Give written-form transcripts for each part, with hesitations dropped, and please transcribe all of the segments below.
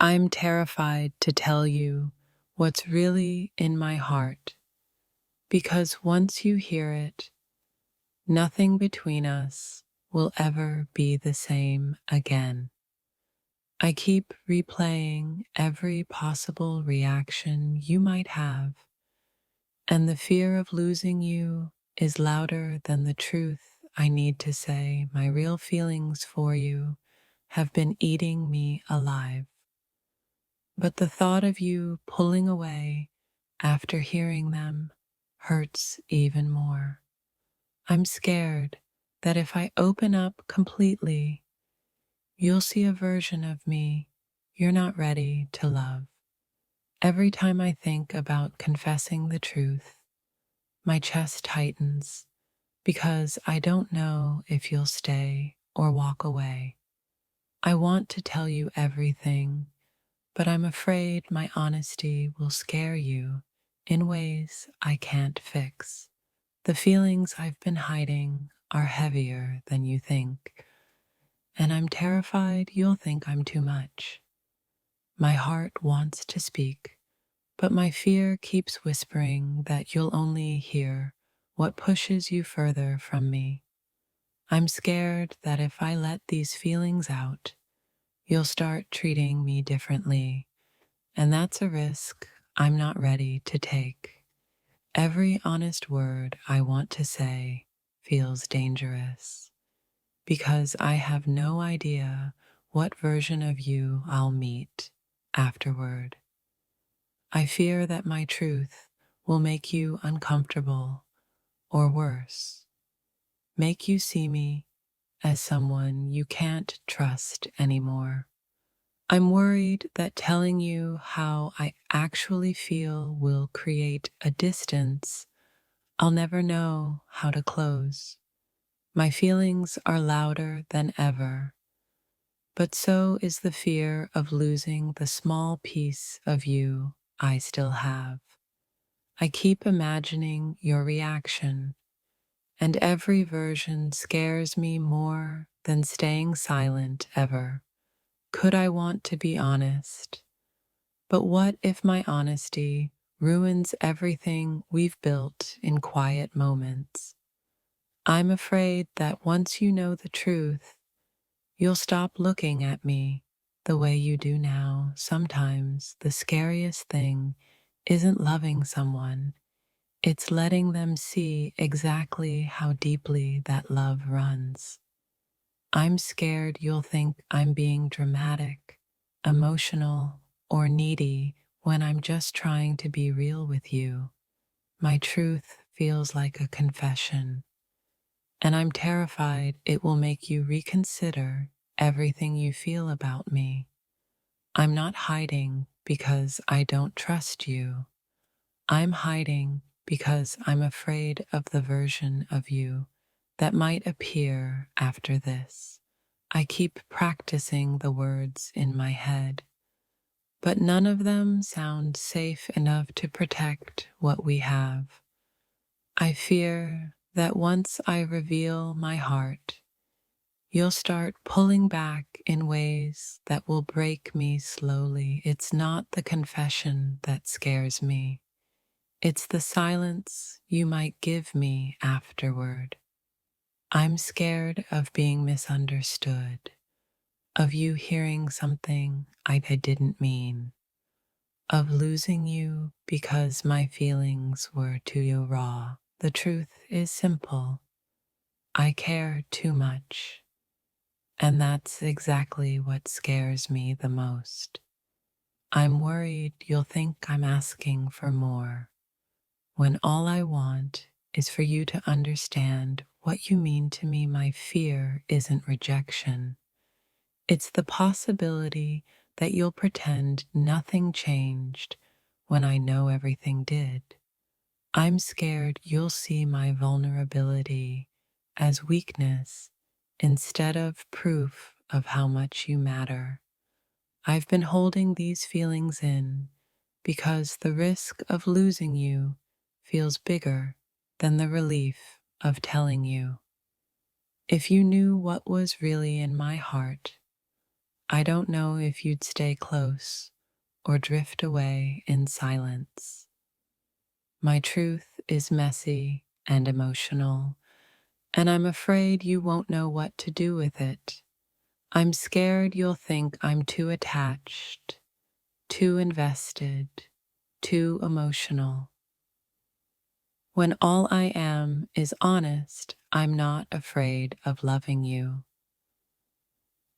I'm terrified to tell you what's really in my heart, because once you hear it, nothing between us will ever be the same again. I keep replaying every possible reaction you might have, and the fear of losing you is louder than the truth I need to say. My real feelings for you have been eating me alive. But the thought of you pulling away after hearing them hurts even more. I'm scared that if I open up completely, you'll see a version of me you're not ready to love. Every time I think about confessing the truth, my chest tightens because I don't know if you'll stay or walk away. I want to tell you everything, but I'm afraid my honesty will scare you in ways I can't fix. The feelings I've been hiding are heavier than you think, and I'm terrified you'll think I'm too much. My heart wants to speak, but my fear keeps whispering that you'll only hear what pushes you further from me. I'm scared that if I let these feelings out, you'll start treating me differently, and that's a risk I'm not ready to take. Every honest word I want to say feels dangerous because I have no idea what version of you I'll meet afterward. I fear that my truth will make you uncomfortable, or worse, make you see me as someone you can't trust anymore. I'm worried that telling you how I actually feel will create a distance I'll never know how to close. My feelings are louder than ever, but so is the fear of losing the small piece of you I still have. I keep imagining your reaction, and every version scares me more than staying silent ever. Could I want to be honest? But what if my honesty ruins everything we've built in quiet moments? I'm afraid that once you know the truth, you'll stop looking at me the way you do now. Sometimes the scariest thing isn't loving someone, it's letting them see exactly how deeply that love runs. I'm scared you'll think I'm being dramatic, emotional, or needy when I'm just trying to be real with you. My truth feels like a confession, and I'm terrified it will make you reconsider everything you feel about me. I'm not hiding because I don't trust you. I'm hiding because I'm afraid of the version of you that might appear after this. I keep practicing the words in my head, but none of them sound safe enough to protect what we have. I fear that once I reveal my heart, you'll start pulling back in ways that will break me slowly. It's not the confession that scares me. It's the silence you might give me afterward. I'm scared of being misunderstood, of you hearing something I didn't mean, of losing you because my feelings were too raw. The truth is simple. I care too much, and that's exactly what scares me the most. I'm worried you'll think I'm asking for more, when all I want is for you to understand what you mean to me. My fear isn't rejection. It's the possibility that you'll pretend nothing changed when I know everything did. I'm scared you'll see my vulnerability as weakness instead of proof of how much you matter. I've been holding these feelings in because the risk of losing you feels bigger than the relief of telling you. If you knew what was really in my heart, I don't know if you'd stay close or drift away in silence. My truth is messy and emotional, and I'm afraid you won't know what to do with it. I'm scared you'll think I'm too attached, too invested, too emotional. When all I am is honest, I'm not afraid of loving you.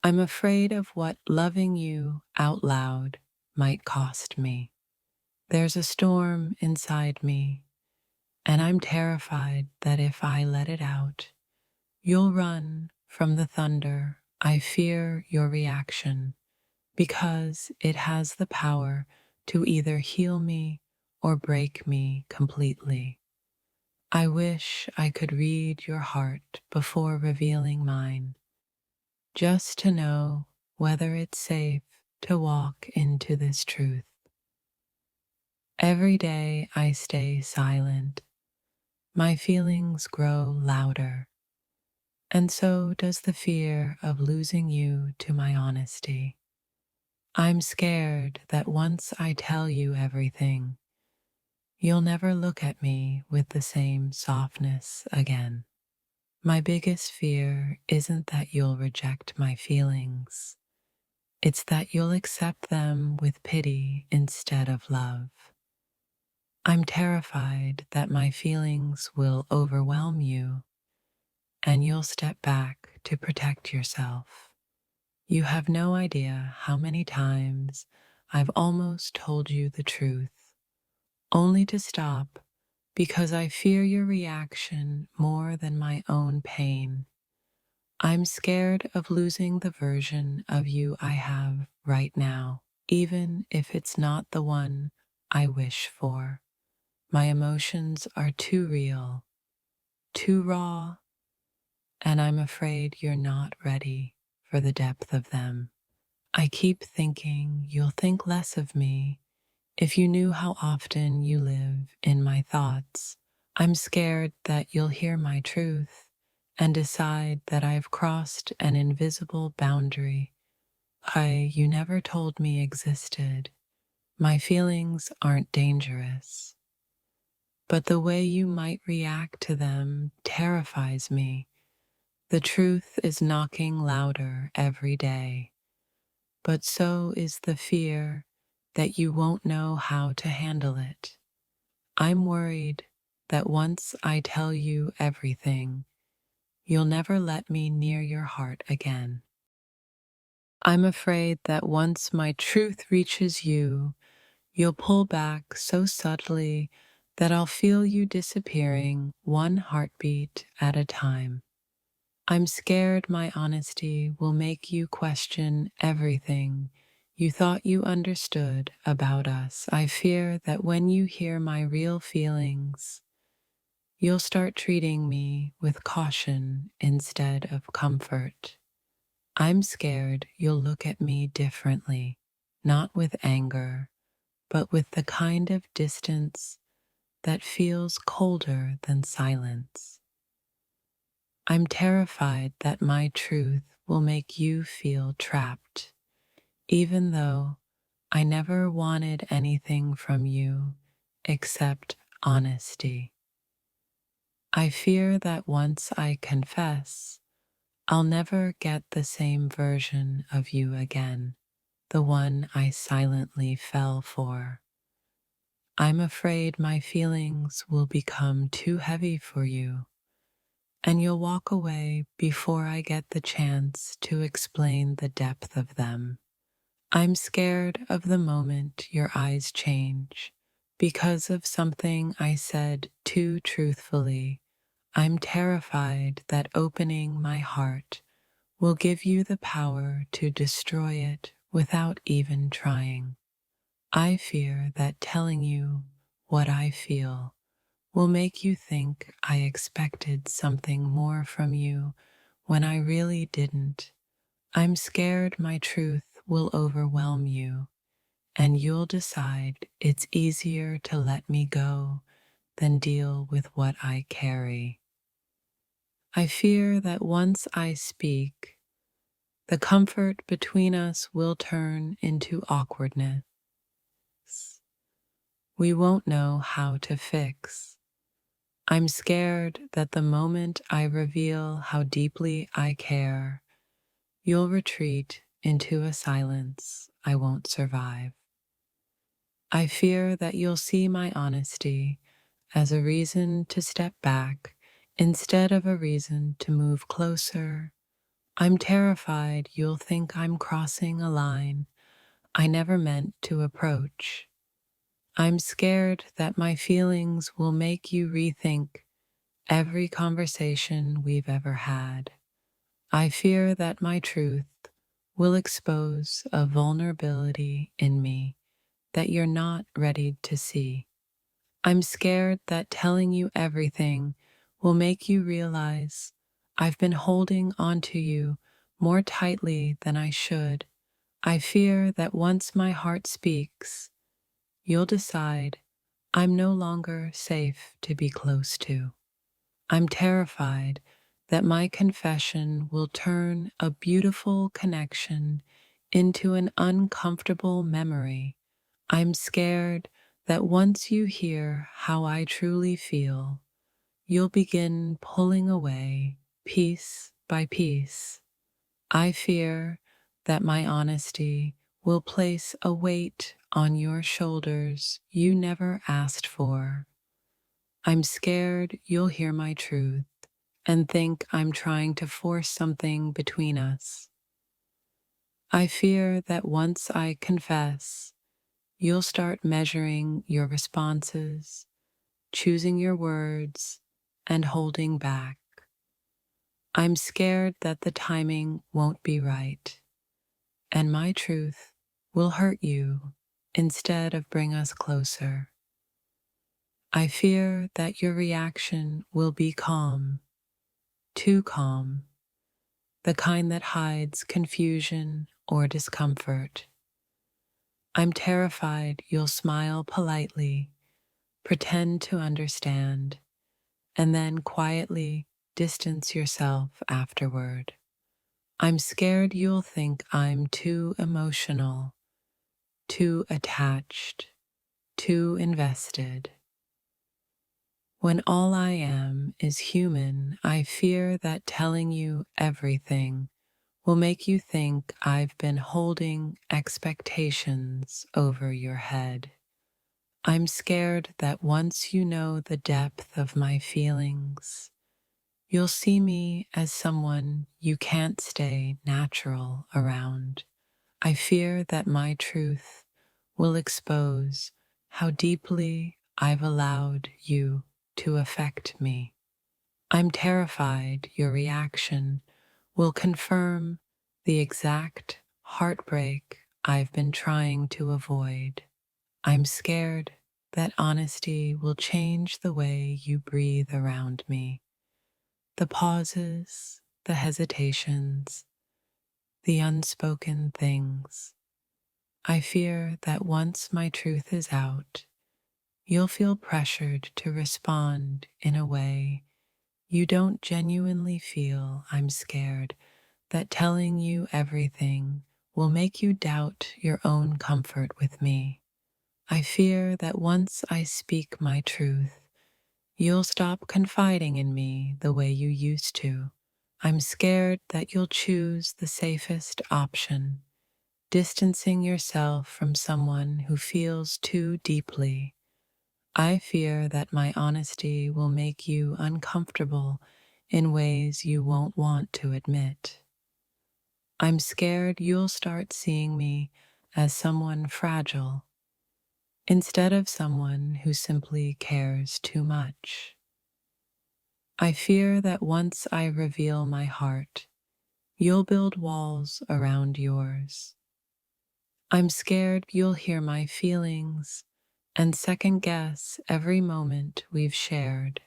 I'm afraid of what loving you out loud might cost me. There's a storm inside me, and I'm terrified that if I let it out, you'll run from the thunder. I fear your reaction because it has the power to either heal me or break me completely. I wish I could read your heart before revealing mine, just to know whether it's safe to walk into this truth. Every day I stay silent, my feelings grow louder, and so does the fear of losing you to my honesty. I'm scared that once I tell you everything, you'll never look at me with the same softness again. My biggest fear isn't that you'll reject my feelings. It's that you'll accept them with pity instead of love. I'm terrified that my feelings will overwhelm you and you'll step back to protect yourself. You have no idea how many times I've almost told you the truth, only to stop because I fear your reaction more than my own pain. I'm scared of losing the version of you I have right now, even if it's not the one I wish for. My emotions are too real, too raw, and I'm afraid you're not ready for the depth of them. I keep thinking you'll think less of me if you knew how often you live in my thoughts. I'm scared that you'll hear my truth and decide that I've crossed an invisible boundary you never told me existed. My feelings aren't dangerous, but the way you might react to them terrifies me. The truth is knocking louder every day, but so is the fear that you won't know how to handle it. I'm worried that once I tell you everything, you'll never let me near your heart again. I'm afraid that once my truth reaches you, you'll pull back so subtly that I'll feel you disappearing one heartbeat at a time. I'm scared my honesty will make you question everything you thought you understood about us. I fear that when you hear my real feelings, you'll start treating me with caution instead of comfort. I'm scared you'll look at me differently, not with anger, but with the kind of distance that feels colder than silence. I'm terrified that my truth will make you feel trapped, even though I never wanted anything from you except honesty. I fear that once I confess, I'll never get the same version of you again, the one I silently fell for. I'm afraid my feelings will become too heavy for you, and you'll walk away before I get the chance to explain the depth of them. I'm scared of the moment your eyes change because of something I said too truthfully. I'm terrified that opening my heart will give you the power to destroy it without even trying. I fear that telling you what I feel will make you think I expected something more from you when I really didn't. I'm scared my truth will overwhelm you, and you'll decide it's easier to let me go than deal with what I carry. I fear that once I speak, The comfort between us will turn into awkwardness. We won't know how to fix. I'm scared that the moment I reveal how deeply I care, you'll retreat into a silence I won't survive. I fear that you'll see my honesty as a reason to step back instead of a reason to move closer. I'm terrified you'll think I'm crossing a line I never meant to approach. I'm scared that my feelings will make you rethink every conversation we've ever had. I fear that my truth will expose a vulnerability in me that you're not ready to see. I'm scared that telling you everything will make you realize I've been holding onto you more tightly than I should. I fear that once my heart speaks, you'll decide I'm no longer safe to be close to. I'm terrified that my confession will turn a beautiful connection into an uncomfortable memory. I'm scared that once you hear how I truly feel, you'll begin pulling away piece by piece. I fear that my honesty will place a weight on your shoulders you never asked for. I'm scared you'll hear my truth and think I'm trying to force something between us. I fear that once I confess, you'll start measuring your responses, choosing your words, and holding back. I'm scared that the timing won't be right, and my truth will hurt you instead of bring us closer. I fear that your reaction will be calm, too calm, the kind that hides confusion or discomfort. I'm terrified you'll smile politely, pretend to understand, and then quietly distance yourself afterward. I'm scared you'll think I'm too emotional, too attached, too invested. When all I am is human, I fear that telling you everything will make you think I've been holding expectations over your head. I'm scared that once you know the depth of my feelings, you'll see me as someone you can't stay natural around. I fear that my truth will expose how deeply I've allowed you to affect me. I'm terrified your reaction will confirm the exact heartbreak I've been trying to avoid. I'm scared that honesty will change the way you breathe around me. The pauses, the hesitations, the unspoken things. I fear that once my truth is out, you'll feel pressured to respond in a way you don't genuinely feel. I'm scared that telling you everything will make you doubt your own comfort with me. I fear that once I speak my truth, you'll stop confiding in me the way you used to. I'm scared that you'll choose the safest option, distancing yourself from someone who feels too deeply. I fear that my honesty will make you uncomfortable in ways you won't want to admit. I'm scared you'll start seeing me as someone fragile instead of someone who simply cares too much. I fear that once I reveal my heart, you'll build walls around yours. I'm scared you'll hear my feelings and second guess every moment we've shared.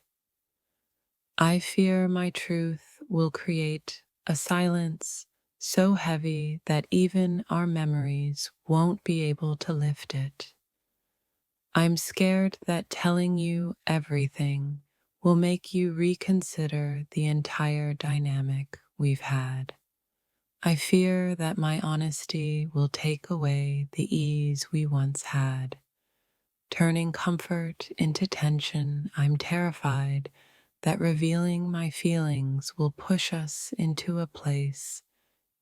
I fear my truth will create a silence so heavy that even our memories won't be able to lift it. I'm scared that telling you everything will make you reconsider the entire dynamic we've had. I fear that my honesty will take away the ease we once had, turning comfort into tension. I'm terrified that revealing my feelings will push us into a place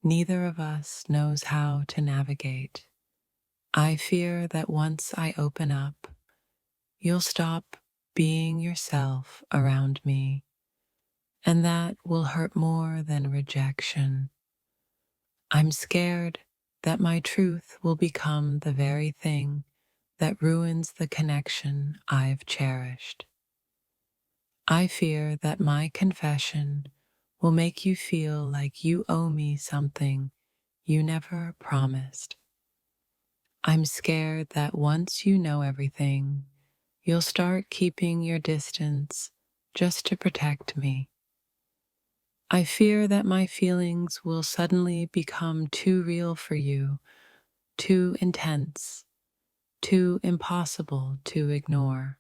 neither of us knows how to navigate. I fear that once I open up, you'll stop being yourself around me, and that will hurt more than rejection. I'm scared that my truth will become the very thing that ruins the connection I've cherished. I fear that my confession will make you feel like you owe me something you never promised. I'm scared that once you know everything, you'll start keeping your distance just to protect me. I fear that my feelings will suddenly become too real for you, too intense, too impossible to ignore.